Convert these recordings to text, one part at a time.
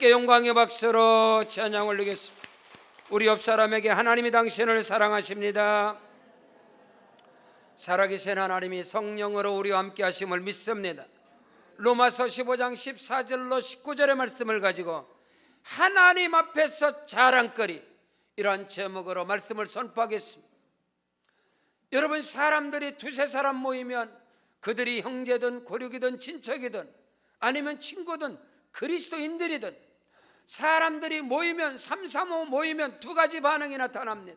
함께 영광의 박수로 찬양 올리겠습니다. 우리 옆 사람에게 하나님이 당신을 사랑하십니다. 살아계신 하나님이 성령으로 우리와 함께 하심을 믿습니다. 로마서 15장 14절로 19절의 말씀을 가지고 하나님 앞에서 자랑거리, 이러한 제목으로 말씀을 선포하겠습니다. 여러분, 사람들이 두세 사람 모이면 그들이 형제든 고륙이든 친척이든 아니면 친구든 그리스도인들이든 사람들이 모이면 3, 3, 5 모이면 두 가지 반응이 나타납니다.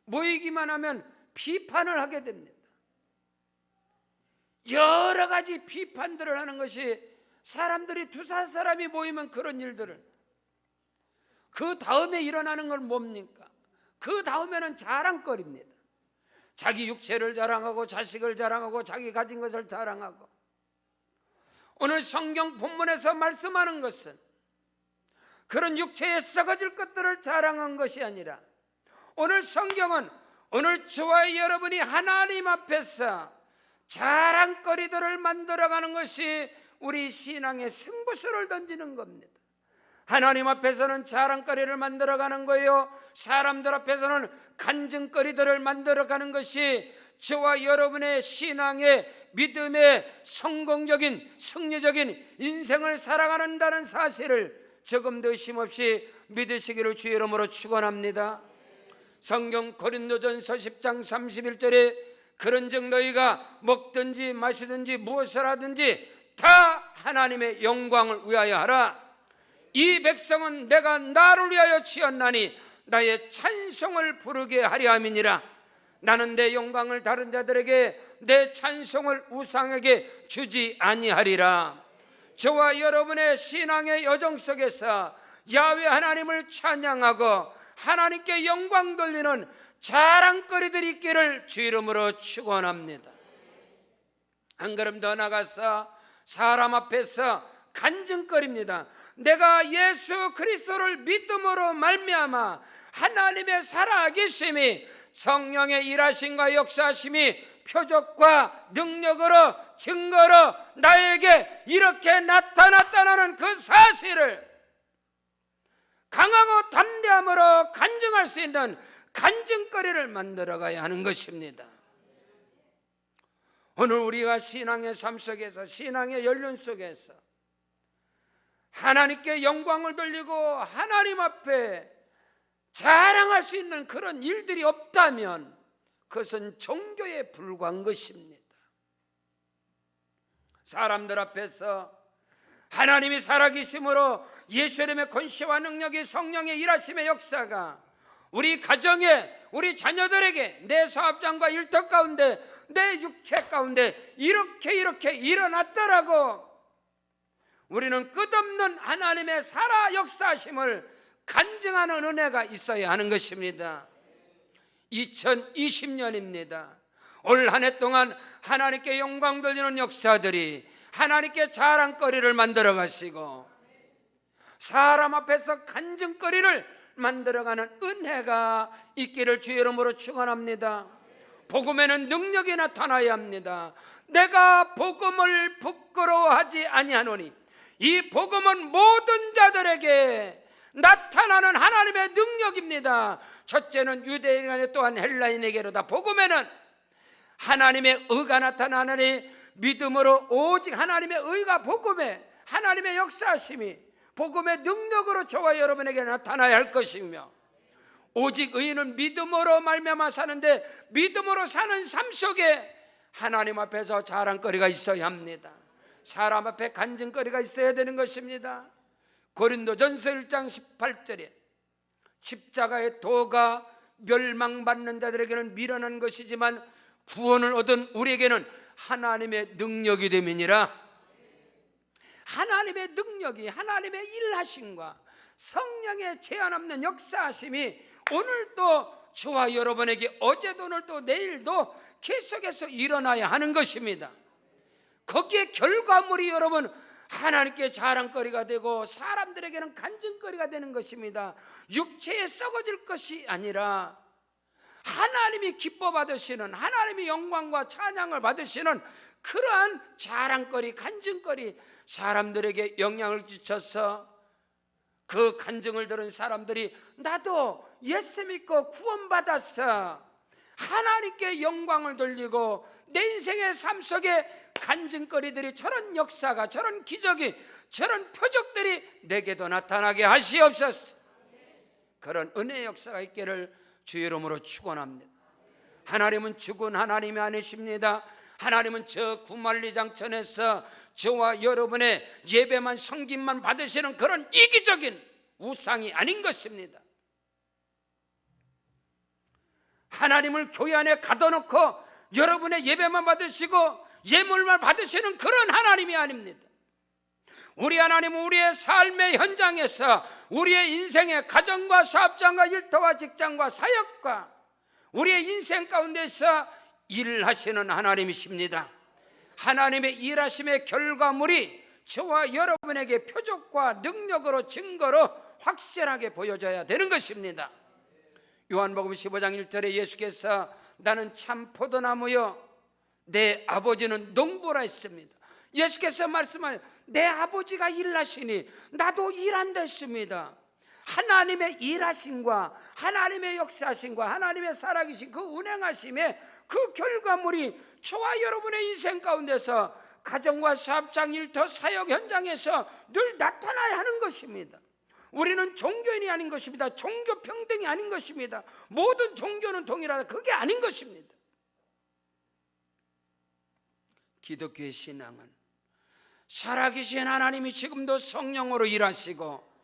모이기만 하면 비판을 하게 됩니다. 여러 가지 비판들을 하는 것이, 사람들이 두세 사람이 모이면 그런 일들을, 그 다음에 일어나는 건 뭡니까? 그 다음에는 자랑거리입니다. 자기 육체를 자랑하고 자식을 자랑하고 자기 가진 것을 자랑하고. 오늘 성경 본문에서 말씀하는 것은 그런 육체에 썩어질 것들을 자랑한 것이 아니라, 오늘 성경은 오늘 저와 여러분이 하나님 앞에서 자랑거리들을 만들어가는 것이 우리 신앙의 승부수를 던지는 겁니다. 하나님 앞에서는 자랑거리를 만들어가는 거예요. 사람들 앞에서는 간증거리들을 만들어가는 것이 저와 여러분의 신앙의 믿음의 성공적인 승리적인 인생을 살아가는다는 사실을 조금도 의심 없이 믿으시기를 주의 이름으로 축원합니다. 성경 고린도전서 10장 31절에 그런즉 너희가 먹든지 마시든지 무엇을 하든지 다 하나님의 영광을 위하여 하라. 이 백성은 내가 나를 위하여 지었나니 나의 찬송을 부르게 하려 함이니라. 나는 내 영광을 다른 자들에게, 내 찬송을 우상에게 주지 아니하리라. 저와 여러분의 신앙의 여정 속에서 야훼 하나님을 찬양하고 하나님께 영광 돌리는 자랑거리들이 있기를 주 이름으로 축원합니다. 한 걸음 더 나가서 사람 앞에서 간증거리입니다. 내가 예수 그리스도를 믿음으로 말미암아 하나님의 살아계심이, 성령의 일하심과 역사하심이 표적과 능력으로 증거로 나에게 이렇게 나타났다는 그 사실을 강하고 담대함으로 간증할 수 있는 간증거리를 만들어가야 하는 것입니다. 오늘 우리가 신앙의 삶 속에서, 신앙의 연륜 속에서 하나님께 영광을 돌리고 하나님 앞에 자랑할 수 있는 그런 일들이 없다면 그것은 종교에 불과한 것입니다. 사람들 앞에서 하나님이 살아계심으로 예수님의 권세와 능력이, 성령의 일하심의 역사가 우리 가정에, 우리 자녀들에게, 내 사업장과 일터 가운데, 내 육체 가운데 이렇게 일어났더라고 우리는 끝없는 하나님의 살아 역사하심을 간증하는 은혜가 있어야 하는 것입니다. 2020년입니다. 올 한 해 동안 하나님께 영광 돌리는 역사들이 하나님께 자랑거리를 만들어 가시고 사람 앞에서 간증거리를 만들어가는 은혜가 있기를 주의 이름으로 축원합니다. 복음에는 능력이 나타나야 합니다. 내가 복음을 부끄러워하지 아니하노니, 이 복음은 모든 자들에게 나타나는 하나님의 능력입니다. 첫째는 유대인에게, 또한 헬라인에게로다. 복음에는 하나님의 의가 나타나느니 믿음으로 오직 하나님의 의가 복음에, 하나님의 역사하심이 복음의 능력으로 저와 여러분에게 나타나야 할 것이며, 오직 의인은 믿음으로 말미암아 사는데 믿음으로 사는 삶 속에 하나님 앞에서 자랑거리가 있어야 합니다. 사람 앞에 간증거리가 있어야 되는 것입니다. 고린도전서 1장 18절에 십자가의 도가 멸망받는 자들에게는 미련한 것이지만 구원을 얻은 우리에게는 하나님의 능력이 됨이니라. 하나님의 능력이, 하나님의 일하심과 성령의 제한 없는 역사하심이 오늘도 저와 여러분에게 어제도 오늘도 내일도 계속해서 일어나야 하는 것입니다. 거기에 결과물이 여러분 하나님께 자랑거리가 되고 사람들에게는 간증거리가 되는 것입니다. 육체에 썩어질 것이 아니라 하나님이 기뻐 받으시는, 하나님이 영광과 찬양을 받으시는 그러한 자랑거리, 간증거리, 사람들에게 영향을 끼쳐서 그 간증을 들은 사람들이 나도 예수 믿고 구원받았어, 하나님께 영광을 돌리고 내 인생의 삶 속에 간증거리들이, 저런 역사가, 저런 기적이, 저런 표적들이 내게도 나타나게 하시옵소서. 그런 은혜의 역사가 있기를 주의 이름으로 축원합니다. 하나님은 죽은 하나님이 아니십니다. 하나님은 저 구만리장천에서 저와 여러분의 예배만, 성김만 받으시는 그런 이기적인 우상이 아닌 것입니다. 하나님을 교회 안에 가둬놓고 여러분의 예배만 받으시고 예물만 받으시는 그런 하나님이 아닙니다. 우리 하나님은 우리의 삶의 현장에서, 우리의 인생의 가정과 사업장과 일터와 직장과 사역과 우리의 인생 가운데서 일하시는 하나님이십니다. 하나님의 일하심의 결과물이 저와 여러분에게 표적과 능력으로, 증거로 확실하게 보여져야 되는 것입니다. 요한복음 15장 1절에 예수께서 나는 참 포도나무요 내 아버지는 농부라 했습니다. 예수께서 말씀하여 내 아버지가 일하시니 나도 일한다 했습니다. 하나님의 일하심과 하나님의 역사하심과 하나님의 살아계신 그 운행하심의 그 결과물이 저와 여러분의 인생 가운데서 가정과 사업장, 일터, 사역 현장에서 늘 나타나야 하는 것입니다. 우리는 종교인이 아닌 것입니다. 종교 평등이 아닌 것입니다. 모든 종교는 동일하다, 그게 아닌 것입니다. 기독교의 신앙은 살아계신 하나님이 지금도 성령으로 일하시고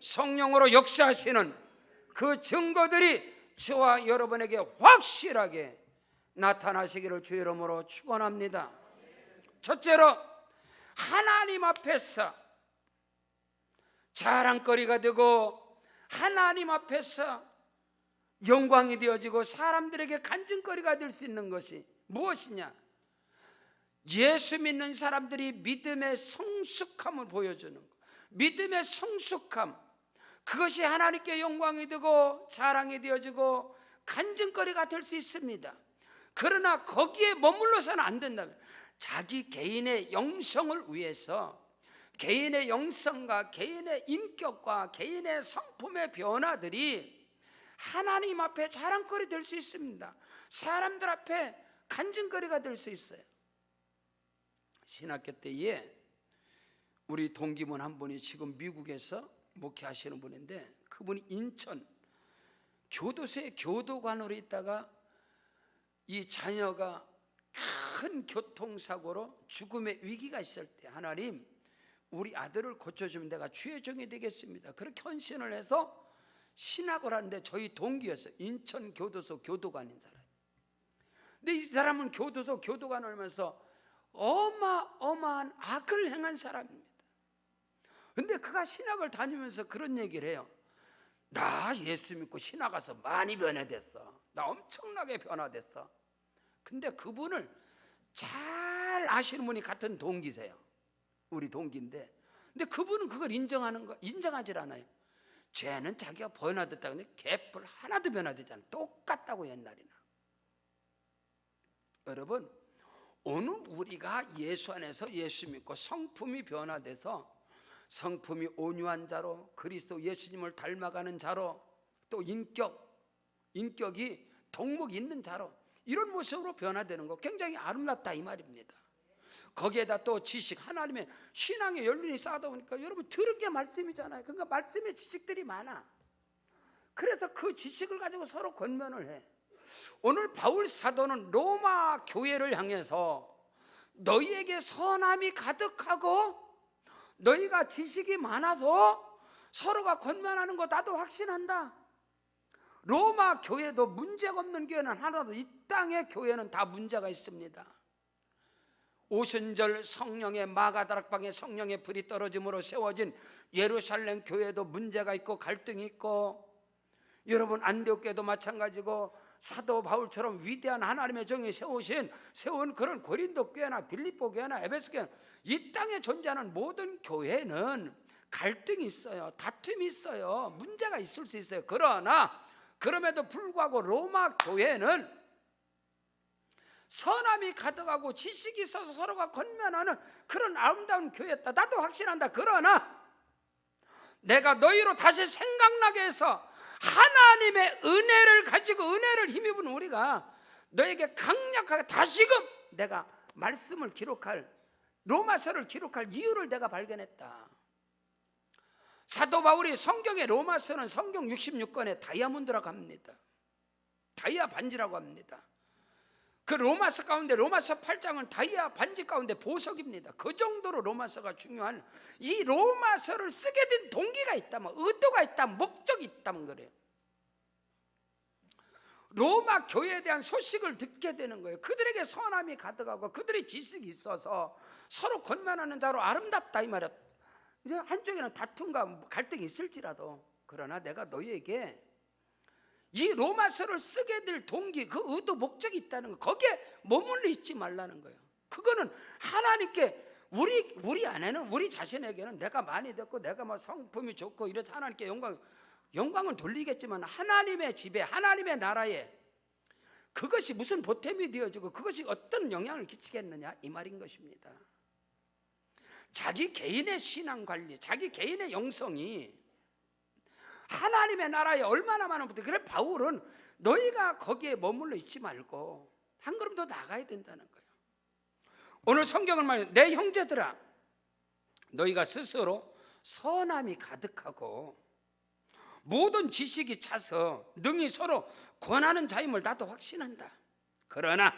성령으로 역사하시는 그 증거들이 저와 여러분에게 확실하게 나타나시기를 주의 이름으로 축원합니다. 첫째로, 하나님 앞에서 자랑거리가 되고 하나님 앞에서 영광이 되어지고 사람들에게 간증거리가 될 수 있는 것이 무엇이냐? 예수 믿는 사람들이 믿음의 성숙함을 보여주는 것, 믿음의 성숙함, 그것이 하나님께 영광이 되고 자랑이 되어지고 간증거리가 될 수 있습니다. 그러나 거기에 머물러서는 안 된다면, 자기 개인의 영성을 위해서 개인의 영성과 개인의 인격과 개인의 성품의 변화들이 하나님 앞에 자랑거리 될 수 있습니다. 사람들 앞에 간증거리가 될 수 있어요. 신학교 때에 우리 동기분 한 분이 지금 미국에서 목회하시는 분인데, 그분이 인천 교도소의 교도관으로 있다가 이 자녀가 큰 교통사고로 죽음의 위기가 있을 때, 하나님 우리 아들을 고쳐주면 내가 주의 종이 되겠습니다, 그렇게 헌신을 해서 신학을 하는데 저희 동기였어요. 인천 교도소 교도관인 사람. 근데 이 사람은 교도소 교도관을 하면서 어마어마한 악을 행한 사람입니다. 근데 그가 신학을 다니면서 그런 얘기를 해요. 나 예수 믿고 신학 가서 많이 변화됐어. 나 엄청나게 변화됐어. 근데 그분을 잘 아시는 분이 같은 동기세요. 우리 동기인데, 근데 그분은 그걸 인정하지 않아요. 쟤는 자기가 변화됐다. 근데 개뿔 하나도 변화되지 않아. 똑같다고 옛날이나. 여러분, 오늘 우리가 예수 안에서 예수 믿고 성품이 변화돼서 성품이 온유한 자로, 그리스도 예수님을 닮아가는 자로, 또 인격이 덕목이 있는 자로, 이런 모습으로 변화되는 거 굉장히 아름답다 이 말입니다. 거기에다 또 지식, 하나님의 신앙의 연륜이 쌓다 보니까 여러분 들은 게 말씀이잖아요. 그러니까 말씀의 지식들이 많아. 그래서 그 지식을 가지고 서로 권면을 해. 오늘 바울 사도는 로마 교회를 향해서 너희에게 선함이 가득하고 너희가 지식이 많아서 서로가 권면하는 거 나도 확신한다. 로마 교회도 문제가 없는 교회는 하나도, 이 땅의 교회는 다 문제가 있습니다. 오순절 성령의 마가다락방에 성령의 불이 떨어짐으로 세워진 예루살렘 교회도 문제가 있고 갈등이 있고, 여러분 안디옥 교회도 마찬가지고, 사도 바울처럼 위대한 하나님의 종이 세운 그런 고린도 교회나 빌립보 교회나 에베소 교회, 이 땅에 존재하는 모든 교회는 갈등이 있어요. 다툼이 있어요. 문제가 있을 수 있어요. 그러나 그럼에도 불구하고 로마 교회는 선함이 가득하고 지식이 있어서 서로가 권면하는 그런 아름다운 교회였다. 나도 확신한다. 그러나 내가 너희로 다시 생각나게 해서 하나님의 은혜를 가지고 은혜를 힘입은 우리가 너에게 강력하게 다시금 내가 말씀을 기록할, 로마서를 기록할 이유를 내가 발견했다. 사도 바울이 성경의 로마서는 성경 66권에 다이아몬드라고 합니다. 다이아 반지라고 합니다. 그 로마서 가운데 로마서 8장은 다이아 반지 가운데 보석입니다. 그 정도로 로마서가 중요한, 이 로마서를 쓰게 된 동기가 있다면, 의도가 있다면, 목적이 있다면 그래요. 로마 교회에 대한 소식을 듣게 되는 거예요. 그들에게 선함이 가득하고 그들의 지식이 있어서 서로 권면하는 자로 아름답다 이 말이야. 이제 한쪽에는 다툼과 갈등이 있을지라도, 그러나 내가 너희에게 이 로마서를 쓰게 될 동기, 그 의도, 목적이 있다는 거, 거기에 머물러 있지 말라는 거예요. 그거는 하나님께, 우리 안에는, 우리 자신에게는 내가 많이 됐고 내가 뭐 성품이 좋고 이래서 하나님께 영광은 돌리겠지만, 하나님의 집에, 하나님의 나라에 그것이 무슨 보탬이 되어지고 그것이 어떤 영향을 끼치겠느냐 이 말인 것입니다. 자기 개인의 신앙 관리, 자기 개인의 영성이 하나님의 나라에 얼마나 많은 분들, 그래 바울은 너희가 거기에 머물러 있지 말고 한 걸음 더 나가야 된다는 거예요. 오늘 성경을 말해요. 내 형제들아, 너희가 스스로 선함이 가득하고 모든 지식이 차서 능히 서로 권하는 자임을 나도 확신한다. 그러나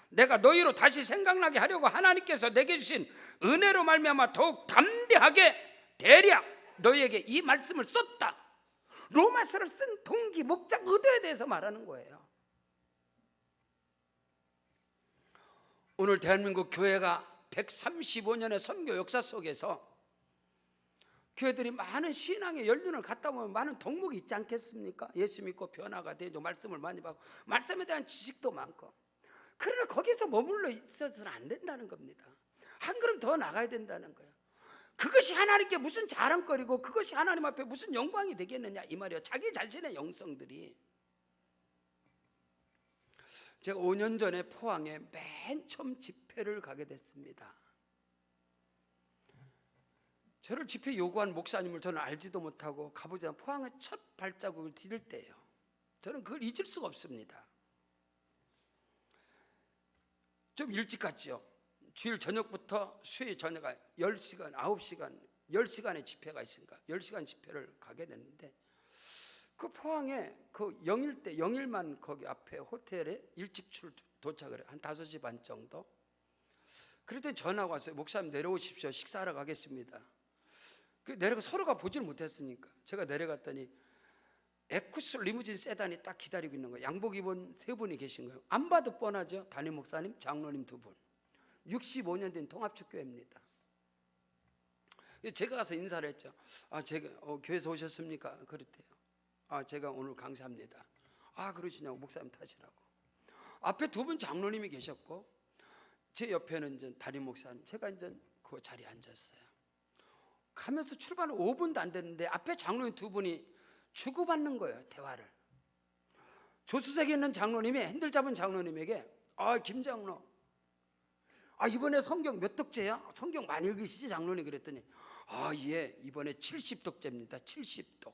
내가 너희로 다시 생각나게 하려고 하나님께서 내게 주신 은혜로 말미암아 더욱 담대하게 대략 너희에게 이 말씀을 썼다. 로마서를 쓴 동기, 목적, 의도에 대해서 말하는 거예요. 오늘 대한민국 교회가 135년의 선교 역사 속에서 교회들이 많은 신앙의 연륜을 갖다 보면 많은 덕목이 있지 않겠습니까? 예수 믿고 변화가 되죠. 말씀을 많이 받고 말씀에 대한 지식도 많고. 그러나 거기서 머물러 있어서는 안 된다는 겁니다. 한 걸음 더 나가야 된다는 거예요. 그것이 하나님께 무슨 자랑거리고 그것이 하나님 앞에 무슨 영광이 되겠느냐 이 말이에요. 자기 자신의 영성들이. 제가 5년 전에 포항에 맨 처음 집회를 가게 됐습니다. 저를 집회 요구한 목사님을 저는 알지도 못하고 가보지 않은 포항의 첫 발자국을 디딜 때예요. 저는 그걸 잊을 수가 없습니다. 좀 일찍 갔죠. 주일 저녁부터 수요일 저녁 10시간, 9시간, 10시간의 집회가 있으니까 10시간 집회를 가게 됐는데, 그 포항에 그 영일 때, 영일만 거기 앞에 호텔에 일찍 도착을 해요. 한 5시 반 정도. 그랬더니 전화가 왔어요. 목사님 내려오십시오. 식사하러 가겠습니다. 그 내려가 서로가 보지를 못했으니까 제가 내려갔더니 에쿠스 리무진 세단이 딱 기다리고 있는 거예요. 양복 입은 3분이 계신 거예요. 안 봐도 뻔하죠. 담임 목사님, 장로님 2분. 65년 된 통합축교회입니다. 제가 가서 인사를 했죠. 제가 교회에서 오셨습니까? 그랬대요. 제가 오늘 강사합니다. 그러시냐고. 목사님 타시라고. 앞에 2분 장로님이 계셨고 제 옆에는 이제 담임 목사님, 제가 이제 그 자리에 앉았어요. 가면서 출발 5분도 안 됐는데 앞에 장로님 2분이 주고받는 거예요. 대화를. 조수석에 있는 장로님이 핸들 잡은 장로님에게 김 장로, 이번에 성경 몇 독째야? 성경 많이 읽으시지 장로님? 그랬더니 예, 이번에 70독째입니다. 70독.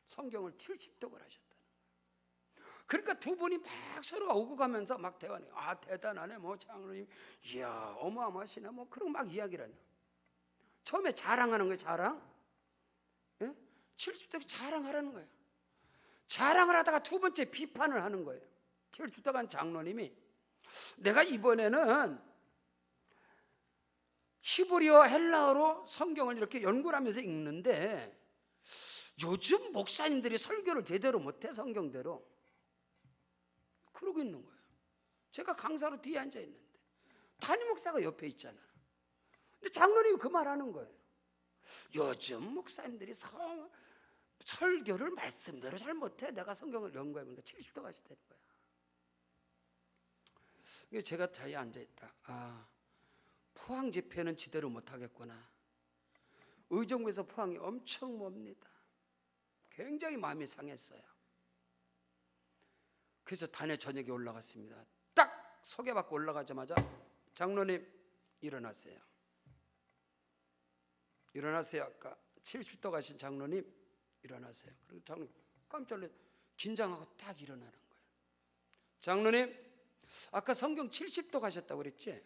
성경을 70독을 하셨다는 거예요. 그러니까 2분이 막 서로가 오고 가면서 막 대화해요. 대단하네 뭐 장로님, 이야 어마어마하시네 뭐 그런 막 이야기를 하냐. 처음에 자랑하는 거예요. 자랑. 예? 70독 자랑하라는 거예요. 자랑을 하다가 2번째 비판을 하는 거예요. 70독 한 장로님이, 내가 이번에는 히브리어 헬라어로 성경을 이렇게 연구를 하면서 읽는데 요즘 목사님들이 설교를 제대로 못해 성경대로. 그러고 있는 거예요. 제가 강사로 뒤에 앉아 있는데 담임 목사가 옆에 있잖아. 근데 장로님이 그 말하는 거예요. 요즘 목사님들이 설교를 말씀대로 잘 못해. 내가 성경을 연구해 보니까 70도 가시다는 거야. 제가 자리에 앉아있다. 포항 집회는 제대로 못하겠구나. 의정부에서 포항이 엄청 멉니다. 굉장히 마음이 상했어요. 그래서 단에 저녁에 올라갔습니다. 딱 소개받고 올라가자마자 장로님 일어나세요. 일어나세요. 아까 70도 가신 장로님 일어나세요. 그리고 장로님 깜짝 놀라 긴장하고 딱 일어나는 거예요. 장로님, 아까 성경 70도 가셨다고 그랬지?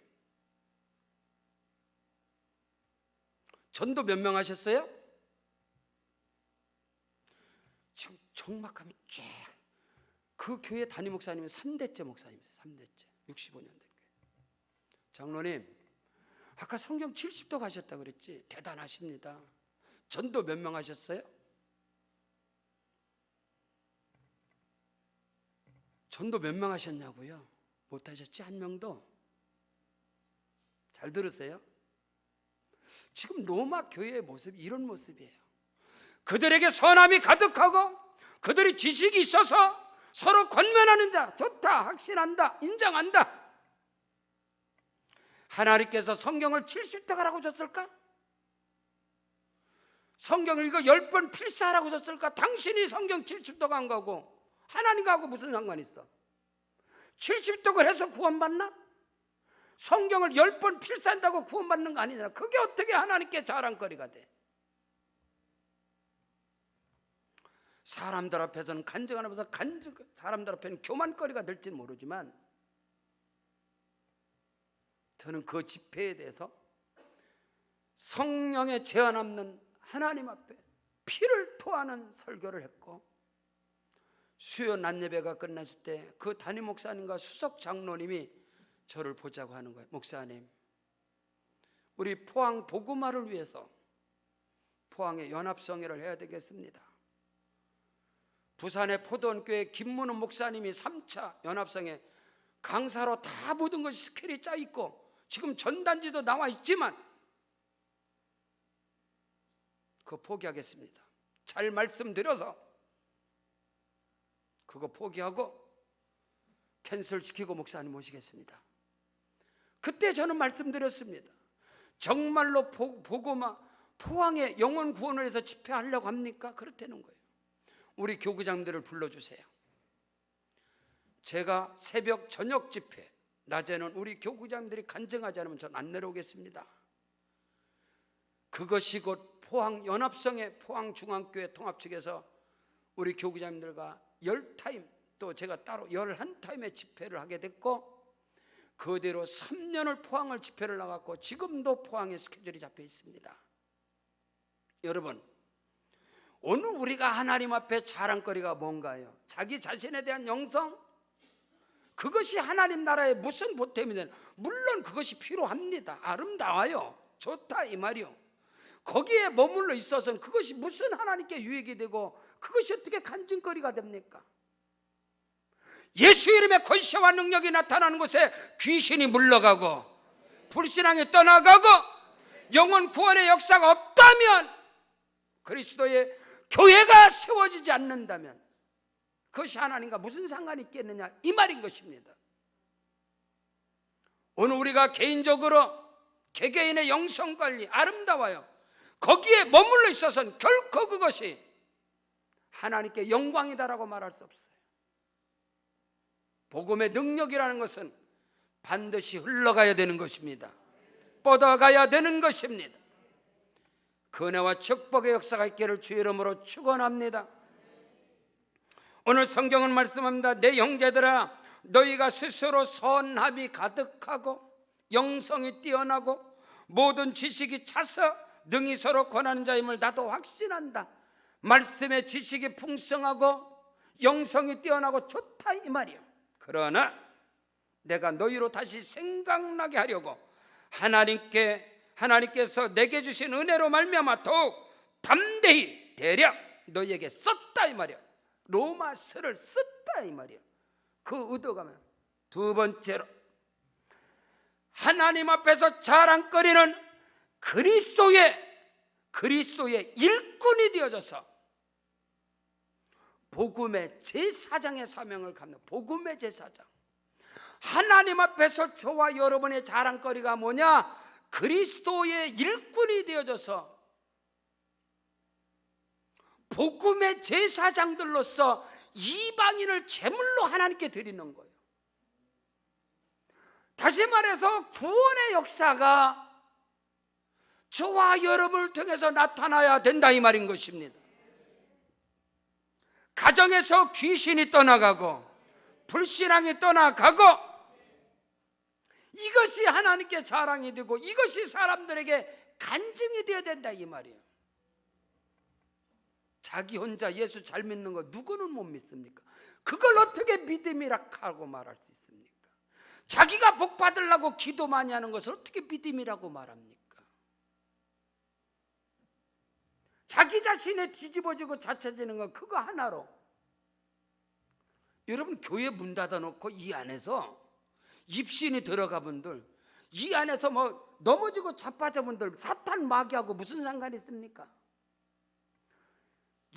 전도 몇 명 하셨어요? 지금 적막함이 쫙. 그 교회 담임 목사님은 3대째 목사님이세요. 3대째 65년 된 교회. 장로님, 아까 성경 70도 가셨다고 그랬지? 대단하십니다. 전도 몇 명 하셨어요? 전도 몇 명 하셨냐고요? 못 하셨지? 한 명도? 잘 들으세요? 지금 로마 교회의 모습이 이런 모습이에요. 그들에게 선함이 가득하고 그들이 지식이 있어서 서로 권면하는 자, 좋다, 확신한다, 인정한다. 하나님께서 성경을 70도 가라고 줬을까? 성경을 이거 10번 필사하라고 줬을까? 당신이 성경 70도 간 거고 하나님하고 무슨 상관 있어? 70독을 해서 구원받나? 성경을 10번 필사한다고 구원받는 거 아니잖아. 그게 어떻게 하나님께 자랑거리가 돼? 사람들 앞에서는 간증하면서 사람들 앞에는 교만거리가 될지는 모르지만 저는 그 집회에 대해서 성령의 제한 없는 하나님 앞에 피를 토하는 설교를 했고, 수요 낮 예배가 끝났을 때 그 담임 목사님과 수석 장로님이 저를 보자고 하는 거예요. 목사님, 우리 포항 복음화를 위해서 포항의 연합성회를 해야 되겠습니다. 부산의 포도원교회 김문훈 목사님이 3차 연합성회 강사로 다 모든 것이 스케일이 짜 있고 지금 전단지도 나와 있지만 그거 포기하겠습니다. 잘 말씀드려서 그거 포기하고 캔슬시키고 목사님 모시겠습니다. 그때 저는 말씀드렸습니다. 정말로 복음화 포항에 영혼 구원을 해서 집회하려고 합니까? 그렇다는 거예요. 우리 교구장들을 불러주세요. 제가 새벽 저녁 집회, 낮에는 우리 교구장들이 간증하지 않으면 전 안 내려오겠습니다. 그것이 곧 포항 연합성회 포항중앙교회 통합 측에서 우리 교구장님들과 10타임, 또 제가 따로 11타임의 집회를 하게 됐고, 그대로 3년을 포항을 집회를 나갔고 지금도 포항에 스케줄이 잡혀 있습니다. 여러분, 오늘 우리가 하나님 앞에 자랑거리가 뭔가요? 자기 자신에 대한 영성? 그것이 하나님 나라의 무슨 보탬이 되는, 물론 그것이 필요합니다. 아름다워요. 좋다 이 말이요. 거기에 머물러 있어서는 그것이 무슨 하나님께 유익이 되고 그것이 어떻게 간증거리가 됩니까? 예수 이름의 권세와 능력이 나타나는 곳에 귀신이 물러가고 불신앙이 떠나가고 영혼 구원의 역사가 없다면, 그리스도의 교회가 세워지지 않는다면 그것이 하나님과 무슨 상관이 있겠느냐, 이 말인 것입니다. 오늘 우리가 개인적으로 개개인의 영성관리 아름다워요. 거기에 머물러 있어서는 결코 그것이 하나님께 영광이다라고 말할 수 없어요. 복음의 능력이라는 것은 반드시 흘러가야 되는 것입니다. 뻗어가야 되는 것입니다. 은혜와 축복의 역사가 있기를 주의 이름으로 축원합니다. 오늘 성경은 말씀합니다. 내 형제들아, 너희가 스스로 선함이 가득하고 영성이 뛰어나고 모든 지식이 차서 능히 서로 권하는 자임을 나도 확신한다. 말씀의 지식이 풍성하고 영성이 뛰어나고 좋다 이 말이요. 그러나 내가 너희로 다시 생각나게 하려고 하나님께서 내게 주신 은혜로 말미암아 더욱 담대히 대략 너희에게 썼다 이 말이야. 로마서를 썼다 이 말이야. 그 의도가 뭐야? 두 번째로, 하나님 앞에서 자랑거리는 그리스도의 일꾼이 되어져서 복음의 제사장의 사명을 갖는 복음의 제사장. 하나님 앞에서 저와 여러분의 자랑거리가 뭐냐? 그리스도의 일꾼이 되어져서 복음의 제사장들로서 이방인을 제물로 하나님께 드리는 거예요. 다시 말해서 구원의 역사가 저와 여러분을 통해서 나타나야 된다 이 말인 것입니다. 가정에서 귀신이 떠나가고 불신앙이 떠나가고 이것이 하나님께 자랑이 되고 이것이 사람들에게 간증이 되어야 된다 이 말이에요. 자기 혼자 예수 잘 믿는 거 누구는 못 믿습니까? 그걸 어떻게 믿음이라 하고 말할 수 있습니까? 자기가 복 받으려고 기도 많이 하는 것을 어떻게 믿음이라고 말합니까? 자기 자신에 뒤집어지고 자처지는 건 그거 하나로. 여러분 교회 문 닫아놓고 이 안에서 입신이 들어가 분들, 이 안에서 뭐 넘어지고 자빠져 분들 사탄 마귀하고 무슨 상관이 있습니까?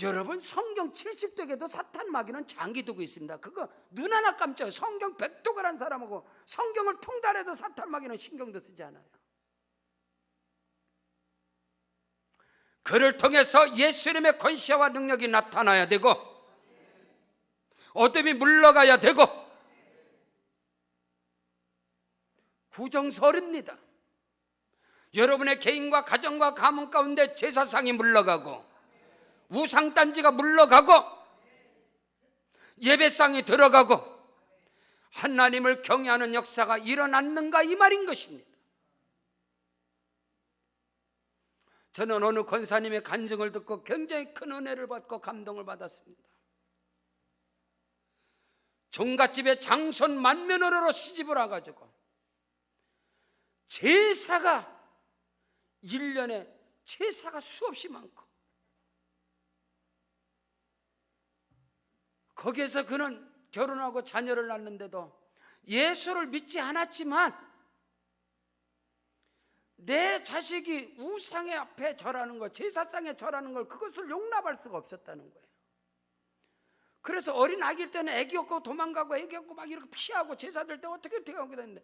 여러분 성경 70독에도 사탄 마귀는 장기 두고 있습니다. 그거 눈 하나 깜짝이야. 성경 100독을 한 사람하고 성경을 통달해도 사탄 마귀는 신경도 쓰지 않아요. 그를 통해서 예수님의 권세와 능력이 나타나야 되고 어둠이 물러가야 되고 구정설입니다. 여러분의 개인과 가정과 가문 가운데 제사상이 물러가고 우상단지가 물러가고 예배상이 들어가고 하나님을 경외하는 역사가 일어났는가 이 말인 것입니다. 저는 어느 권사님의 간증을 듣고 굉장히 큰 은혜를 받고 감동을 받았습니다. 종갓집에 장손 만면으로 시집을 와가지고 제사가 1년에 제사가 수없이 많고 거기에서 그는 결혼하고 자녀를 낳는데도 예수를 믿지 않았지만 내 자식이 우상의 앞에 절하는 것, 제사상에 절하는 걸 그것을 용납할 수가 없었다는 거예요. 그래서 어린 아기일 때는 애기 없고 도망가고 애기 없고 막 이렇게 피하고 제사 될 때 어떻게 하게 됐는데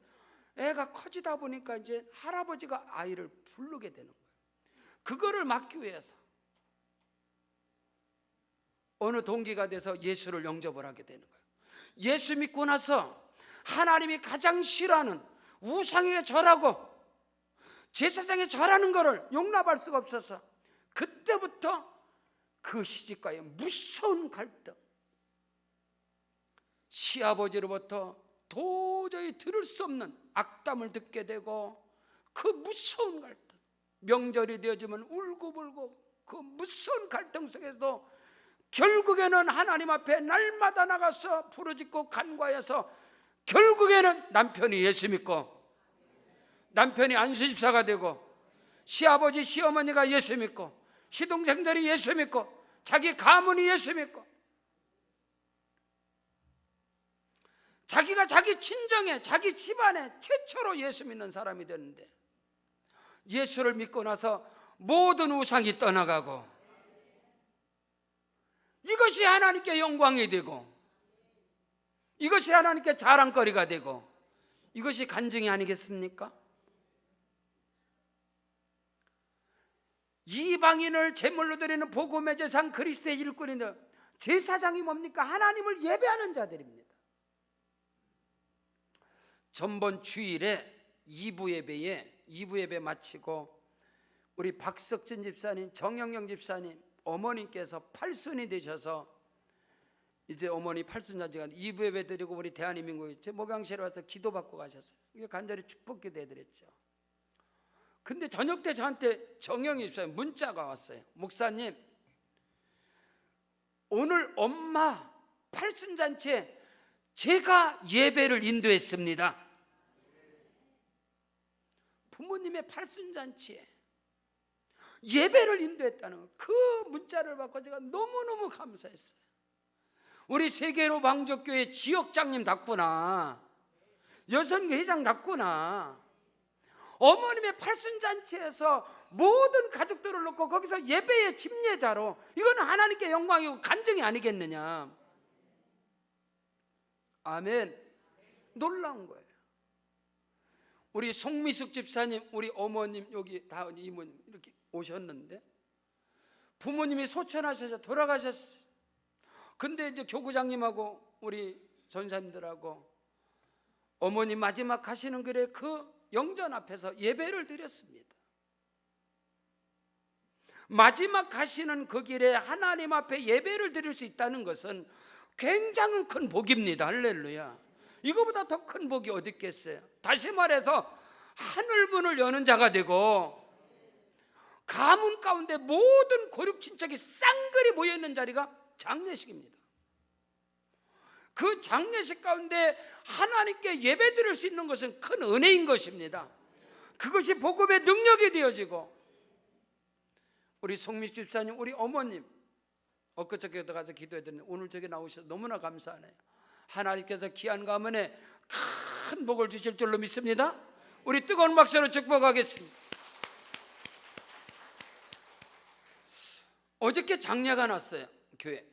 애가 커지다 보니까 이제 할아버지가 아이를 부르게 되는 거예요. 그거를 막기 위해서 어느 동기가 돼서 예수를 영접을 하게 되는 거예요. 예수 믿고 나서 하나님이 가장 싫어하는 우상에 절하고 제사장에 절하는 것을 용납할 수가 없어서 그때부터 그 시집과의 무서운 갈등, 시아버지로부터 도저히 들을 수 없는 악담을 듣게 되고 그 무서운 갈등, 명절이 되어지면 울고불고 그 무서운 갈등 속에서도 결국에는 하나님 앞에 날마다 나가서 부르짖고 간구하여서 결국에는 남편이 예수 믿고 남편이 안수집사가 되고 시아버지 시어머니가 예수 믿고 시동생들이 예수 믿고 자기 가문이 예수 믿고 자기가 자기 친정에 자기 집안에 최초로 예수 믿는 사람이 되는데 예수를 믿고 나서 모든 우상이 떠나가고 이것이 하나님께 영광이 되고 이것이 하나님께 자랑거리가 되고 이것이 간증이 아니겠습니까? 이방인을 제물로 드리는 복음의 제사장 그리스도의 일꾼인데 제사장이 뭡니까? 하나님을 예배하는 자들입니다. 전번 주일에 2부 예배 마치고 우리 박석진 집사님, 정영영 집사님 어머님께서 팔순이 되셔서 이제 어머니 팔순잔치가 2부 예배 드리고 우리 대한민국에 제 목양실에 와서 기도받고 가셨어요. 이게 간절히 축복 기도해드렸죠. 근데 저녁 때 저한테 정영희 집사님 문자가 왔어요. 목사님, 오늘 엄마 팔순잔치에 제가 예배를 인도했습니다. 부모님의 팔순잔치에 예배를 인도했다는 거, 그 문자를 받고 제가 너무너무 감사했어요. 우리 세계로 방족교회 지역장님 답구나, 여성회 회장 답구나. 어머님의 팔순잔치에서 모든 가족들을 놓고 거기서 예배의 침례자로, 이거는 하나님께 영광이고 간증이 아니겠느냐. 아멘. 놀라운 거예요. 우리 송미숙 집사님, 우리 어머님, 여기 다 이모님 이렇게 오셨는데 부모님이 소천하셔서 돌아가셨어요. 근데 이제 교구장님하고 우리 전사님들하고 어머님 마지막 가시는 길에 그 영전 앞에서 예배를 드렸습니다. 마지막 가시는 그 길에 하나님 앞에 예배를 드릴 수 있다는 것은 굉장히 큰 복입니다. 할렐루야. 이거보다 더 큰 복이 어디 있겠어요? 다시 말해서 하늘문을 여는 자가 되고 가문 가운데 모든 고륙 친척이 쌍그리 모여있는 자리가 장례식입니다. 그 장례식 가운데 하나님께 예배 드릴 수 있는 것은 큰 은혜인 것입니다. 그것이 복음의 능력이 되어지고, 우리 송미 집사님, 우리 어머님 엊그저께도 가서 기도했더니 오늘 저기 나오셔서 너무나 감사하네요. 하나님께서 귀한 가문에 큰 복을 주실 줄로 믿습니다. 우리 뜨거운 박수로 축복하겠습니다. 어저께 장례가 났어요, 교회.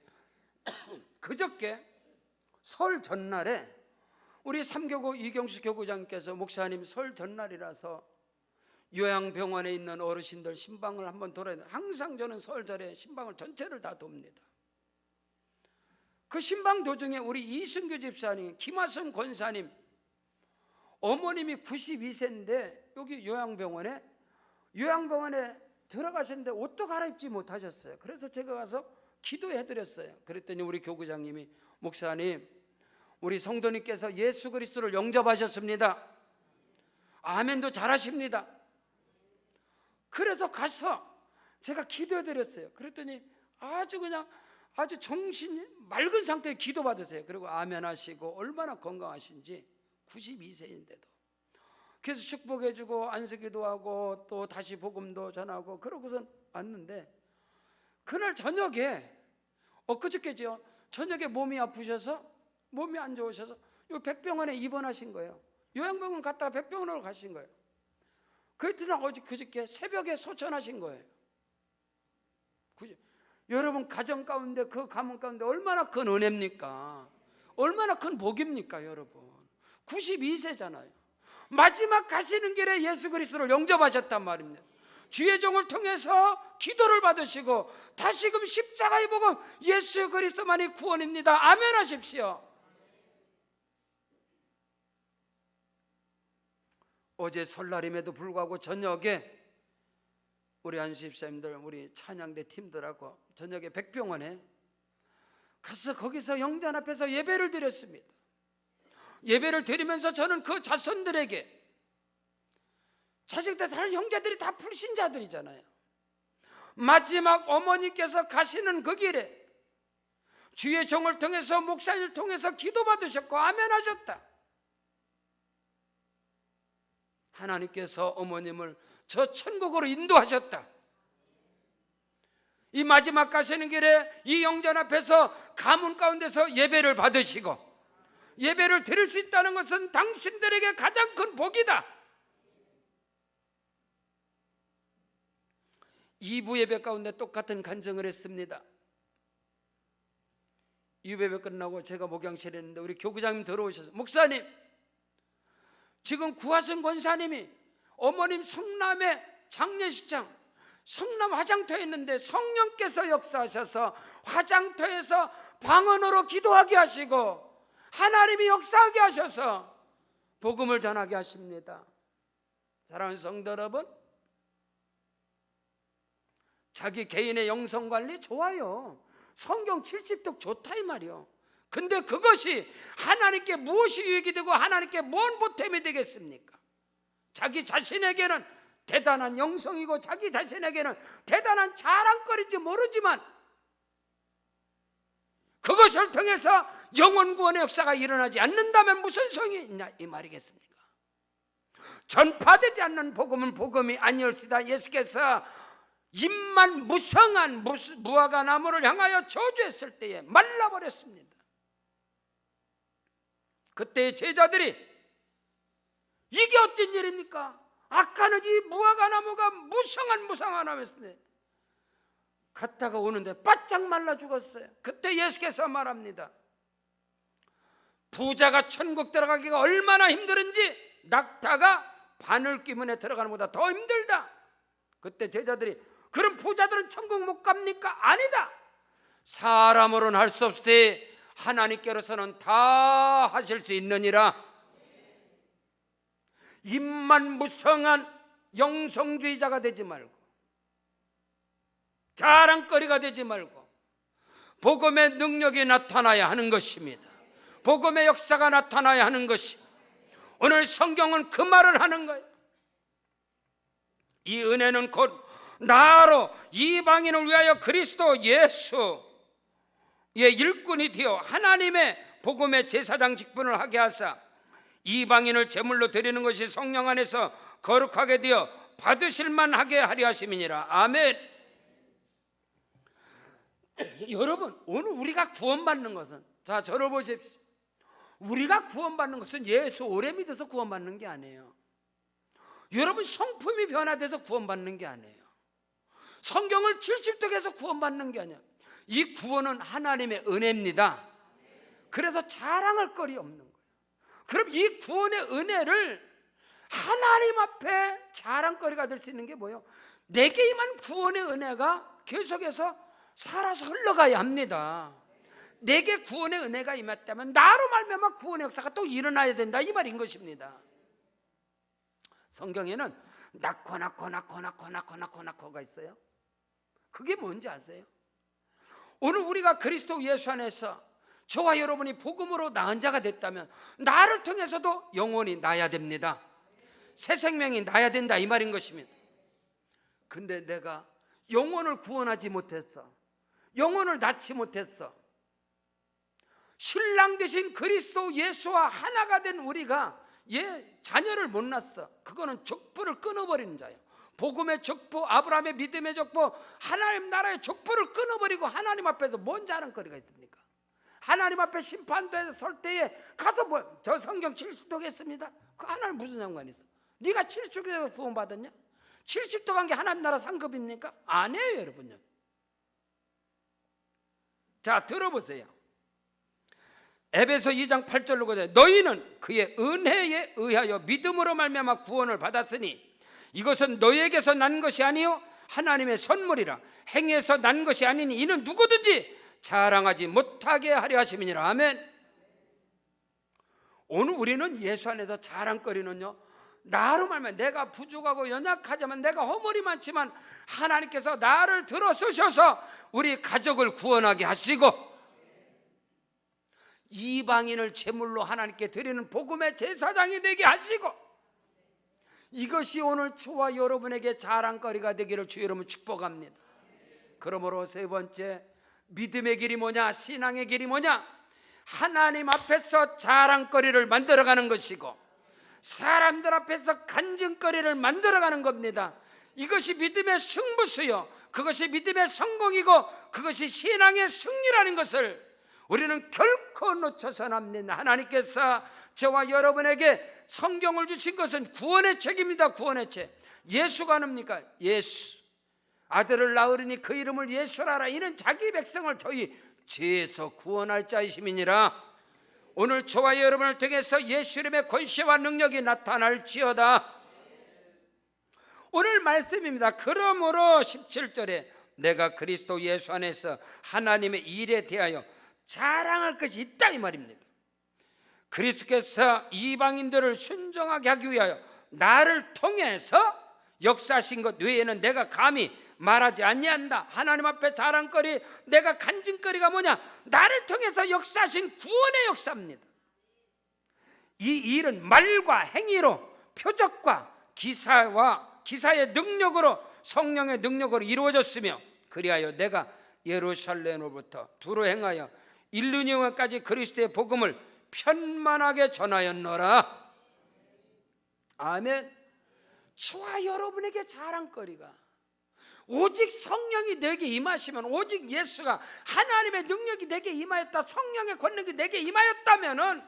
그저께 설 전날에 우리 삼교구 이경수 교구장께서, 목사님 설 전날이라서 요양병원에 있는 어르신들 신방을 한번 돌아야 돼요. 항상 저는 설절에 신방을 전체를 다 돕니다. 그 신방 도중에 우리 이승규 집사님, 김하성 권사님 어머님이 92세인데 여기 요양병원에 들어가셨는데 옷도 갈아입지 못하셨어요. 그래서 제가 가서 기도해드렸어요. 그랬더니 우리 교구장님이, 목사님, 우리 성도님께서 예수 그리스도를 영접하셨습니다. 아멘도 잘하십니다. 그래서 가서 제가 기도해드렸어요. 그랬더니 아주 정신이 맑은 상태에 기도받으세요. 그리고 아멘 하시고 얼마나 건강하신지, 92세인데도. 그래서 축복해주고 안수기도 하고 또 다시 복음도 전하고 그러고선 왔는데, 그날 저녁에, 엊그저께죠, 저녁에 몸이 아프셔서, 몸이 안 좋으셔서 요 백병원에 입원하신 거예요. 요양병원 갔다가 백병원으로 가신 거예요. 그 이튿날 그저께 새벽에 소천하신 거예요. 여러분 가정 가운데, 그 가문 가운데 얼마나 큰 은혜입니까? 얼마나 큰 복입니까? 여러분 92세잖아요 마지막 가시는 길에 예수 그리스도를 영접하셨단 말입니다. 주의 종을 통해서 기도를 받으시고 다시금 십자가의 복음, 예수 그리스도만이 구원입니다. 아멘 하십시오. 어제 설날임에도 불구하고 저녁에 우리 안수집사님들, 우리 찬양대 팀들하고 저녁에 백병원에 가서 거기서 영전 앞에서 예배를 드렸습니다. 예배를 드리면서 저는 그 자손들에게, 자식들 다른 형제들이 다 불신자들이잖아요. 마지막 어머니께서 가시는 그 길에 주의 종을 통해서, 목사님을 통해서 기도받으셨고 아멘 하셨다. 하나님께서 어머님을 저 천국으로 인도하셨다. 이 마지막 가시는 길에 이 영전 앞에서 가문 가운데서 예배를 받으시고 예배를 드릴 수 있다는 것은 당신들에게 가장 큰 복이다. 2부 예배 가운데 똑같은 간증을 했습니다. 2부 예배 끝나고 제가 목양실에 있는데 우리 교구장님 들어오셔서, 목사님, 지금 구하선 권사님이 어머님 성남의 장례식장, 성남 화장터에 있는데 성령께서 역사하셔서 화장터에서 방언으로 기도하게 하시고 하나님이 역사하게 하셔서 복음을 전하게 하십니다. 사랑하는 성도 여러분, 자기 개인의 영성관리 좋아요. 성경 70독 좋다 이 말이요. 근데 그것이 하나님께 무엇이 유익이 되고 하나님께 뭔 보탬이 되겠습니까? 자기 자신에게는 대단한 영성이고 자기 자신에게는 대단한 자랑거리인지 모르지만 그것을 통해서 영혼 구원의 역사가 일어나지 않는다면 무슨 소용이 있냐 이 말이겠습니까? 전파되지 않는 복음은 복음이 아니올시다. 예수께서 입만 무성한 무화과 나무를 향하여 저주했을 때에 말라버렸습니다. 그때 제자들이 이게 어쩐 일입니까? 아까는 이 무화과 나무가 무성한 나무였는데 갔다가 오는데 바짝 말라 죽었어요. 그때 예수께서 말합니다. 부자가 천국 들어가기가 얼마나 힘들은지 낙타가 바늘귀문에 들어가는 것보다 더 힘들다. 그때 제자들이, 그럼 부자들은 천국 못 갑니까? 아니다. 사람으로는 할 수 없을 때 하나님께로서는 다 하실 수 있느니라. 입만 무성한 영성주의자가 되지 말고 자랑거리가 되지 말고 복음의 능력이 나타나야 하는 것입니다. 복음의 역사가 나타나야 하는 것입니다. 오늘 성경은 그 말을 하는 거예요. 이 은혜는 곧 나로 이방인을 위하여 그리스도 예수의 일꾼이 되어 하나님의 복음의 제사장 직분을 하게 하사 이방인을 제물로 드리는 것이 성령 안에서 거룩하게 되어 받으실 만하게 하려 하심이니라. 아멘. 여러분, 오늘 우리가 구원받는 것은, 자, 저를 보십시오. 우리가 구원받는 것은 예수 오래 믿어서 구원받는 게 아니에요. 여러분, 성품이 변화돼서 구원받는 게 아니에요. 성경을 70도 해서 구원받는 게 아니에요. 이 구원은 하나님의 은혜입니다. 그래서 자랑할 거리 없는 거예요. 그럼 이 구원의 은혜를 하나님 앞에 자랑거리가 될 수 있는 게 뭐예요? 내게 임한 구원의 은혜가 계속해서 살아서 흘러가야 합니다. 내게 구원의 은혜가 임했다면 나로 말미암아 구원의 역사가 또 일어나야 된다, 이 말인 것입니다. 성경에는 낳고가 있어요. 그게 뭔지 아세요? 오늘 우리가 그리스도 예수 안에서 저와 여러분이 복음으로 낳은 자가 됐다면 나를 통해서도 영혼이 나야 됩니다. 새 생명이 나야 된다, 이 말인 것입니다. 근데 내가 영혼을 구원하지 못했어. 영혼을 낳지 못했어. 신랑 되신 그리스도 예수와 하나가 된 우리가 자녀를 못 낳았어. 그거는 족보를 끊어버리는 자예요. 복음의 족보, 아브라함의 믿음의 족보, 하나님 나라의 족보를 끊어버리고 하나님 앞에서 뭔 자랑거리가 있습니까? 하나님 앞에 심판대에 설 때에 가서 저 성경 70도 했습니다. 그 하나님 무슨 상관이 있어? 네가 70도에서 구원받았냐? 70도 간 게 하나님 나라 상급입니까? 아니에요, 여러분요. 자, 들어보세요. 에베소 2장 8절로 보세요. 너희는 그의 은혜에 의하여 믿음으로 말미암아 구원을 받았으니 이것은 너희에게서 난 것이 아니요 하나님의 선물이라. 행위에서 난 것이 아니니 이는 누구든지 자랑하지 못하게 하려 하심이니라. 아멘. 오늘 우리는 예수 안에서 자랑거리는요, 나로 말면 내가 부족하고 연약하지만 내가 허물이 많지만 하나님께서 나를 들어 쓰셔서 우리 가족을 구원하게 하시고 이방인을 제물로 하나님께 드리는 복음의 제사장이 되게 하시고, 이것이 오늘 저와 여러분에게 자랑거리가 되기를 주 여러분 축복합니다. 그러므로 세 번째, 믿음의 길이 뭐냐? 신앙의 길이 뭐냐? 하나님 앞에서 자랑거리를 만들어가는 것이고 사람들 앞에서 간증거리를 만들어가는 겁니다. 이것이 믿음의 승부수요, 그것이 믿음의 성공이고 그것이 신앙의 승리라는 것을 우리는 결코 놓쳐서는 안 됩니다. 하나님께서 저와 여러분에게 성경을 주신 것은 구원의 책입니다. 구원의 책. 예수가 뭡니까? 예수. 아들을 낳으리니 그 이름을 예수라 하라. 이는 자기 백성을 저희 죄에서 구원할 자이심이니라. 오늘 저와 여러분을 통해서 예수 이름의 권세와 능력이 나타날지어다. 오늘 말씀입니다. 그러므로 17절에 내가 그리스도 예수 안에서 하나님의 일에 대하여 자랑할 것이 있다, 이 말입니다. 그리스도께서 이방인들을 순종하게 하기 위하여 나를 통해서 역사하신 것 외에는 내가 감히 말하지 아니한다. 하나님 앞에 자랑거리, 내가 간증거리가 뭐냐? 나를 통해서 역사하신 구원의 역사입니다. 이 일은 말과 행위로, 표적과 기사의 능력으로, 성령의 능력으로 이루어졌으며 그리하여 내가 예루살렘으로부터 두루 행하여 일루니온까지 그리스도의 복음을 편만하게 전하였노라. 아멘. 저와 여러분에게 자랑거리가 오직 성령이 내게 임하시면, 오직 예수가 하나님의 능력이 내게 임하였다, 성령의 권능이 내게 임하였다면은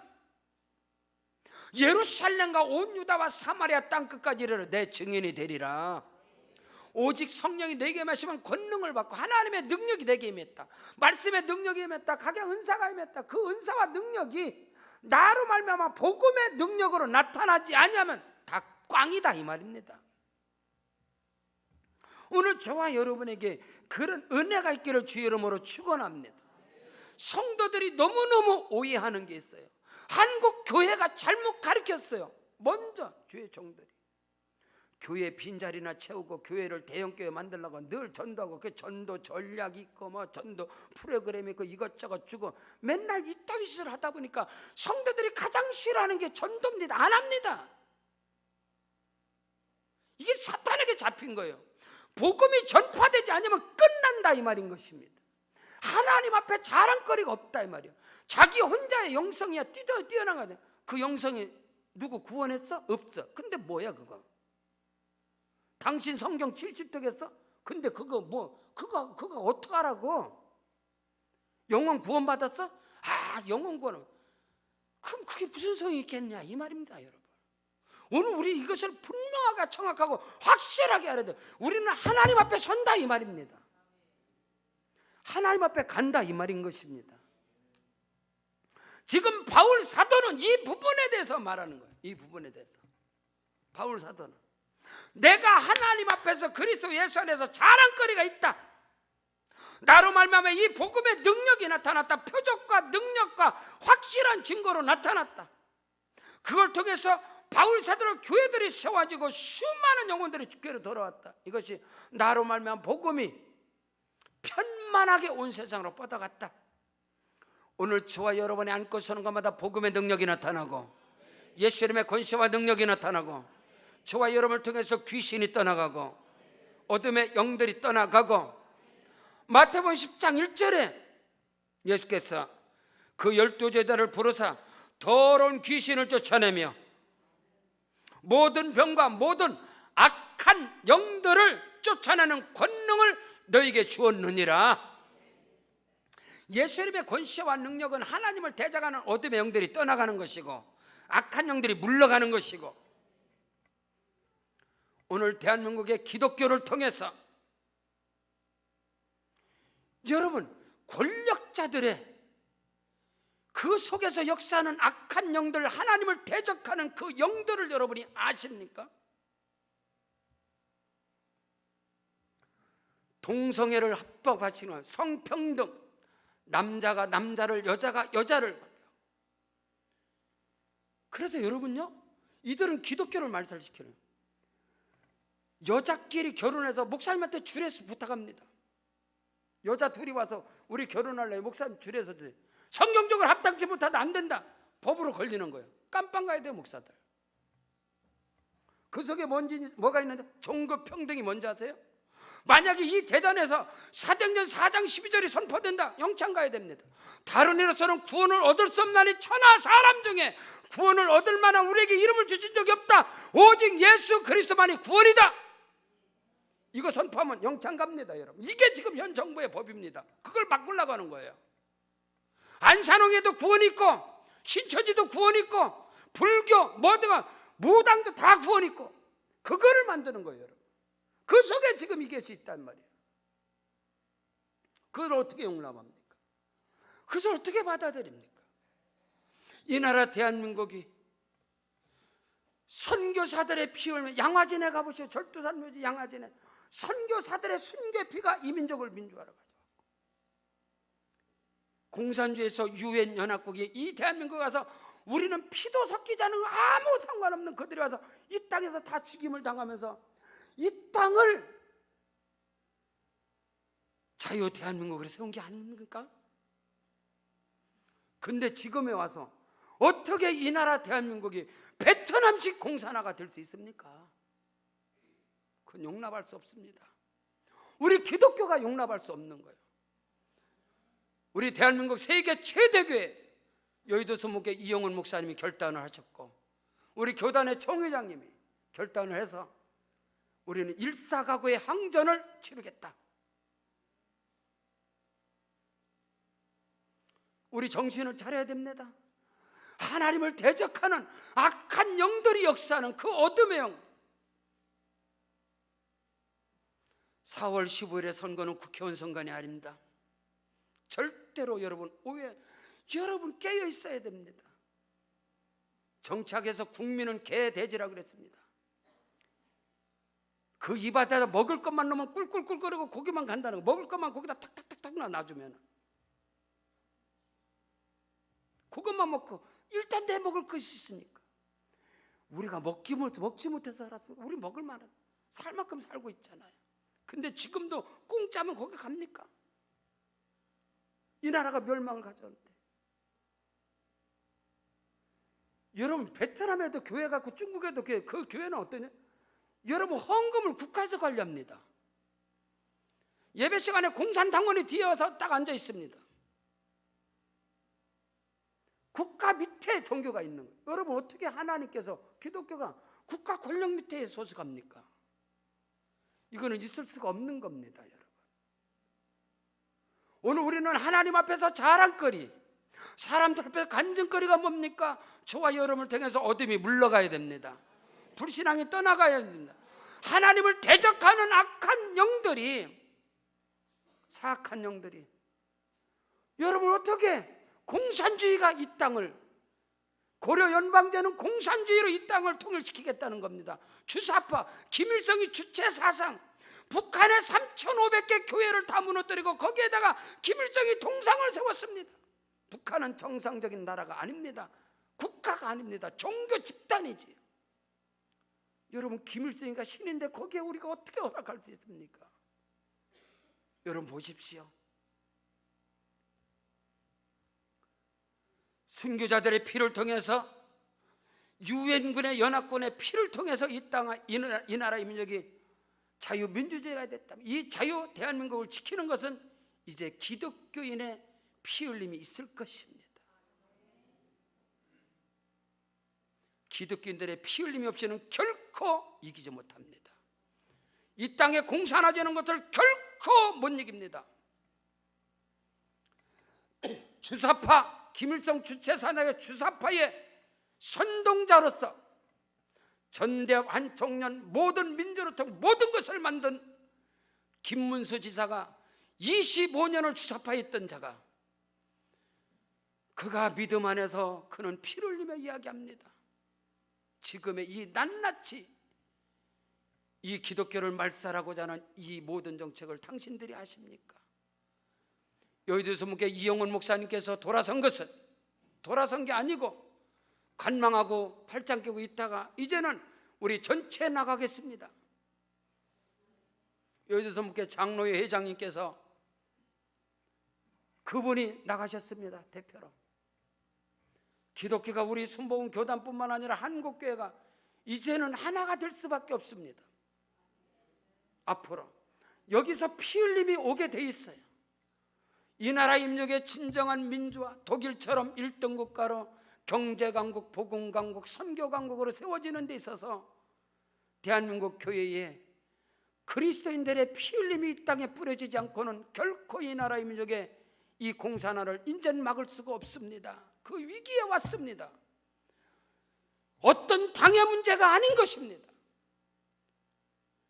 예루살렘과 온 유다와 사마리아 땅끝까지 이르러 내 증인이 되리라. 오직 성령이 내게 임하시면 권능을 받고 하나님의 능력이 내게 임했다, 말씀의 능력이 임했다, 각양 은사가 임했다. 그 은사와 능력이 나로 말미암아 복음의 능력으로 나타나지 아니하면 다 꽝이다, 이 말입니다. 오늘 저와 여러분에게 그런 은혜가 있기를 주 이름으로 축원합니다. 성도들이 너무너무 오해하는 게 있어요. 한국 교회가 잘못 가르쳤어요. 먼저 주의 종들이 교회 빈자리나 채우고 교회를 대형교회 만들려고 늘 전도하고, 그 전도 전략이 있고 뭐 전도 프로그램이 있고 이것저것 주고 맨날 이따위 짓을 하다 보니까 성도들이 가장 싫어하는 게 전도입니다. 안 합니다. 이게 사탄에게 잡힌 거예요. 복음이 전파되지 않으면 끝난다 이 말인 것입니다. 하나님 앞에 자랑거리가 없다 이 말이에요. 자기 혼자의 영성이야 뛰어나가야. 그 영성이 누구 구원했어? 없어. 근데 뭐야 그거? 당신 성경 70쪽 했어? 근데 그거 어떡하라고? 영혼 구원 받았어? 영혼 구원. 그럼 그게 무슨 소용이 있겠냐 이 말입니다 여러분. 오늘 우리 이것을 분명하게 정확하고 확실하게 알아야 돼요. 우리는 하나님 앞에 선다 이 말입니다. 하나님 앞에 간다 이 말인 것입니다. 지금 바울 사도는 이 부분에 대해서 말하는 거예요. 이 부분에 대해서 바울 사도는 내가 하나님 앞에서 그리스도 예수 안에서 자랑거리가 있다. 나로 말미암아 이 복음의 능력이 나타났다. 표적과 능력과 확실한 증거로 나타났다. 그걸 통해서 바울 사도를 교회들이 세워지고 수많은 영혼들이 주께로 돌아왔다. 이것이 나로 말미암아 복음이 편만하게 온 세상으로 뻗어갔다. 오늘 저와 여러분이 앉고 서는 것마다 복음의 능력이 나타나고 예수 이름의 권세와 능력이 나타나고 저와 여러분을 통해서 귀신이 떠나가고 어둠의 영들이 떠나가고 마태복음 10장 1절에 예수께서 그 12제자를 부르사 더러운 귀신을 쫓아내며 모든 병과 모든 악한 영들을 쫓아내는 권능을 너에게 주었느니라. 예수 이름의 권세와 능력은 하나님을 대적하는 어둠의 영들이 떠나가는 것이고 악한 영들이 물러가는 것이고, 오늘 대한민국의 기독교를 통해서 여러분 권력자들의 그 속에서 역사하는 악한 영들, 하나님을 대적하는 그 영들을 여러분이 아십니까? 동성애를 합법화시키는 성평등, 남자가 남자를 여자가 여자를. 그래서 여러분요, 이들은 기독교를 말살시키는, 여자끼리 결혼해서 목사님한테 주례서 부탁합니다. 여자 둘이 와서 우리 결혼할래, 목사님 주례서 드려. 성경적으로 합당치 못하다 안 된다. 법으로 걸리는 거예요. 깜빵 가야 돼요 목사들. 그 속에 뭐가 있는데 종교 평등이 뭔지 아세요? 만약에 이 대단에서 사도행전 4장 12절이 선포된다, 영창 가야 됩니다. 다른 이로서는 구원을 얻을 수 없나니 천하 사람 중에 구원을 얻을 만한 우리에게 이름을 주신 적이 없다. 오직 예수 그리스도만이 구원이다. 이거 선포하면 영창 갑니다 여러분. 이게 지금 현 정부의 법입니다. 그걸 바꾸려고 하는 거예요. 안산홍에도 구원이 있고 신천지도 구원이 있고 불교 뭐든가 무당도 다 구원이 있고 그거를 만드는 거예요 여러분. 그 속에 지금 이것이 있단 말이에요. 그걸 어떻게 용납합니까? 그것을 어떻게 받아들입니까? 이 나라 대한민국이 선교사들의 피 흘리며, 양화진에 가보시오. 절두산 묘지 양화진에 선교사들의 순교의 피가 이 민족을 민주화로 가져왔고, 공산주의에서 유엔 연합국이 이 대한민국에 가서 우리는 피도 섞이지 않은 아무 상관없는 그들이 와서 이 땅에서 다 죽임을 당하면서 이 땅을 자유 대한민국으로 세운 게 아닙니까? 근데 지금에 와서 어떻게 이 나라 대한민국이 베트남식 공산화가 될 수 있습니까? 그건 용납할 수 없습니다. 우리 기독교가 용납할 수 없는 거예요. 우리 대한민국 세계 최대 교회 여의도 수목회 이영훈 목사님이 결단을 하셨고, 우리 교단의 총회장님이 결단을 해서 우리는 일사가구의 항전을 치르겠다. 우리 정신을 차려야 됩니다. 하나님을 대적하는 악한 영들이 역사하는 그 어둠의 영. 4월 15일의 선거는 국회의원 선거가 아닙니다. 절대로 여러분 여러분 깨어 있어야 됩니다. 정치학에서 국민은 개돼지라고 그랬습니다. 그 입안에다 먹을 것만 넣으면 꿀꿀꿀거리고 고기만 간다는 거. 먹을 것만 거기다 탁탁탁탁 놔주면 그것만 먹고 일단 내 먹을 것이 있으니까. 우리가 먹지 못해서 살았습니까? 우리 먹을 만한 살 만큼 살고 있잖아요. 근데 지금도 공짜면 거기 갑니까? 이 나라가 멸망을 가져오는데. 여러분, 베트남에도 교회가 있고 중국에도 교회, 그 교회는 어떠냐? 여러분, 헌금을 국가에서 관리합니다. 예배 시간에 공산당원이 뒤에 와서 딱 앉아 있습니다. 국가 밑에 종교가 있는 거예요. 여러분, 어떻게 하나님께서 기독교가 국가 권력 밑에 소속합니까? 이거는 있을 수가 없는 겁니다, 여러분. 오늘 우리는 하나님 앞에서 자랑거리, 사람들 앞에서 간증거리가 뭡니까? 저와 여러분을 통해서 어둠이 물러가야 됩니다. 불신앙이 떠나가야 됩니다. 하나님을 대적하는 악한 영들이, 사악한 영들이, 여러분 어떻게 공산주의가 이 땅을, 고려 연방제는 공산주의로 이 땅을 통일시키겠다는 겁니다. 주사파, 김일성이 주체 사상, 북한의 3,500개 교회를 다 무너뜨리고 거기에다가 김일성이 동상을 세웠습니다. 북한은 정상적인 나라가 아닙니다. 국가가 아닙니다. 종교 집단이지. 여러분, 김일성이가 신인데 거기에 우리가 어떻게 허락할 수 있습니까? 여러분 보십시오. 순교자들의 피를 통해서, 유엔군의 연합군의 피를 통해서 이 나라의 민족이 자유민주주의가 됐다면, 이 자유 대한민국을 지키는 것은 이제 기독교인의 피 흘림이 있을 것입니다. 기독교인들의 피 흘림이 없이는 결코 이기지 못합니다. 이 땅에 공산화되는 것을 결코 못 이깁니다. 주사파, 김일성 주체 사상의 주사파의 선동자로서 전대협 한 청년, 모든 민주노총 모든 것을 만든 김문수 지사가 25년을 주사파했던 자가, 그가 믿음 안에서 그는 피를 흘리며 이야기합니다. 지금의 이 낱낱이 이 기독교를 말살하고자 하는 이 모든 정책을 당신들이 아십니까? 여의도 문교회 이영훈 목사님께서 돌아선 것은 돌아선 게 아니고 관망하고 팔짱 끼고 있다가 이제는 우리 전체 나가겠습니다. 여의도 문교회 장로회 회장님께서 그분이 나가셨습니다. 대표로. 기독교가 우리 순복음 교단뿐만 아니라 한국교회가 이제는 하나가 될 수밖에 없습니다. 앞으로 여기서 피 흘림이 오게 돼 있어요. 이 나라 임력의 진정한 민주화, 독일처럼 1등 국가로 경제강국, 복음강국, 선교강국으로 세워지는 데 있어서 대한민국 교회에 그리스도인들의 피 흘림이 이 땅에 뿌려지지 않고는 결코 이 나라 민족의 이 공산화를 인전 막을 수가 없습니다. 그 위기에 왔습니다. 어떤 당의 문제가 아닌 것입니다.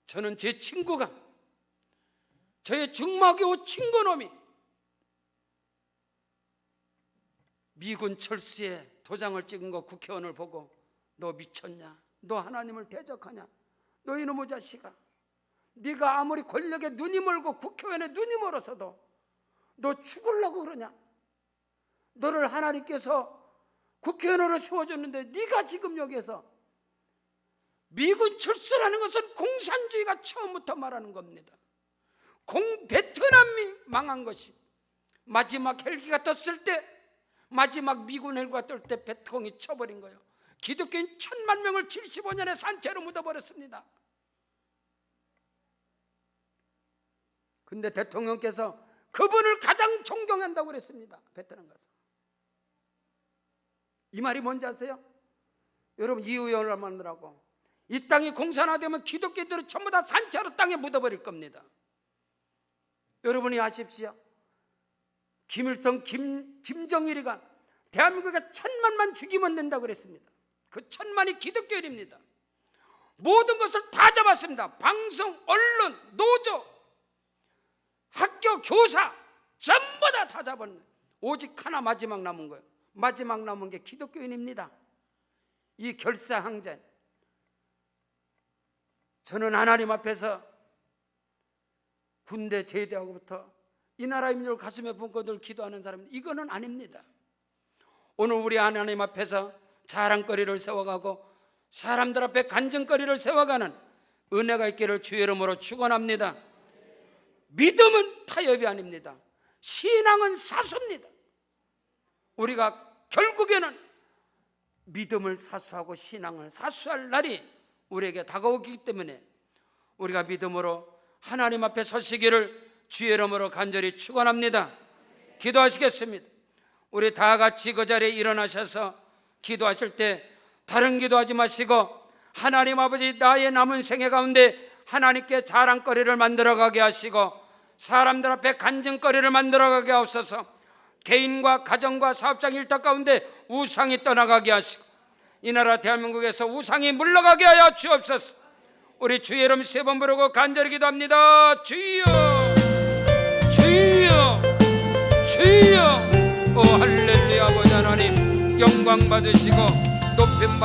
저는 제 친구가, 저의 중마교우 친구놈이 미군 철수에 도장을 찍은 거 국회의원을 보고 너 미쳤냐? 너 하나님을 대적하냐? 너 이놈의 자식아, 네가 아무리 권력에 눈이 멀고 국회의원에 눈이 멀어서도 너 죽으려고 그러냐? 너를 하나님께서 국회의원으로 세워줬는데 네가 지금 여기에서, 미군 철수라는 것은 공산주의가 처음부터 말하는 겁니다. 베트남이 망한 것이, 마지막 헬기가 떴을 때, 마지막 미군 헬기가 뜰 때 베트콩이 쳐버린 거예요. 기독교인 1,000만 명을 75년에 산채로 묻어버렸습니다. 근데 대통령께서 그분을 가장 존경한다고 그랬습니다. 베트남 가서. 이 말이 뭔지 아세요? 여러분, 이후열을 만들라고 이 땅이 공산화되면 기독교인들은 전부 다 산채로 땅에 묻어버릴 겁니다. 여러분이 아십시오. 김일성, 김정일이가 대한민국에 1,000만만 죽이면 된다고 그랬습니다. 그 1,000만이 기독교인입니다. 모든 것을 다 잡았습니다. 방송, 언론, 노조, 학교, 교사 전부 다 잡았네. 오직 하나 마지막 남은 거예요. 마지막 남은 게 기독교인입니다. 이 결사항전. 저는 하나님 앞에서 군대 제대하고부터 이 나라 인민을 가슴에 품고 늘 기도하는 사람입니다. 이거는 아닙니다. 오늘 우리 하나님 앞에서 자랑거리를 세워가고 사람들 앞에 간증거리를 세워가는 은혜가 있기를 주의 이름으로 축원합니다. 믿음은 타협이 아닙니다. 신앙은 사수입니다. 우리가 결국에는 믿음을 사수하고 신앙을 사수할 날이 우리에게 다가오기 때문에 우리가 믿음으로 하나님 앞에 서시기를 주의 이름으로 간절히 축원합니다. 기도하시겠습니다. 우리 다 같이 그 자리에 일어나셔서 기도하실 때 다른 기도하지 마시고 하나님 아버지, 나의 남은 생애 가운데 하나님께 자랑거리를 만들어가게 하시고 사람들 앞에 간증거리를 만들어가게 하옵소서. 개인과 가정과 사업장 일터 가운데 우상이 떠나가게 하시고 이 나라 대한민국에서 우상이 물러가게 하여 주옵소서. 우리 주의 이름 3번 부르고 간절히 기도합니다. 주여, 주여, 주여. 오 할렐루야. 아버지 하나님, 영광 받으시고 높임 받으시고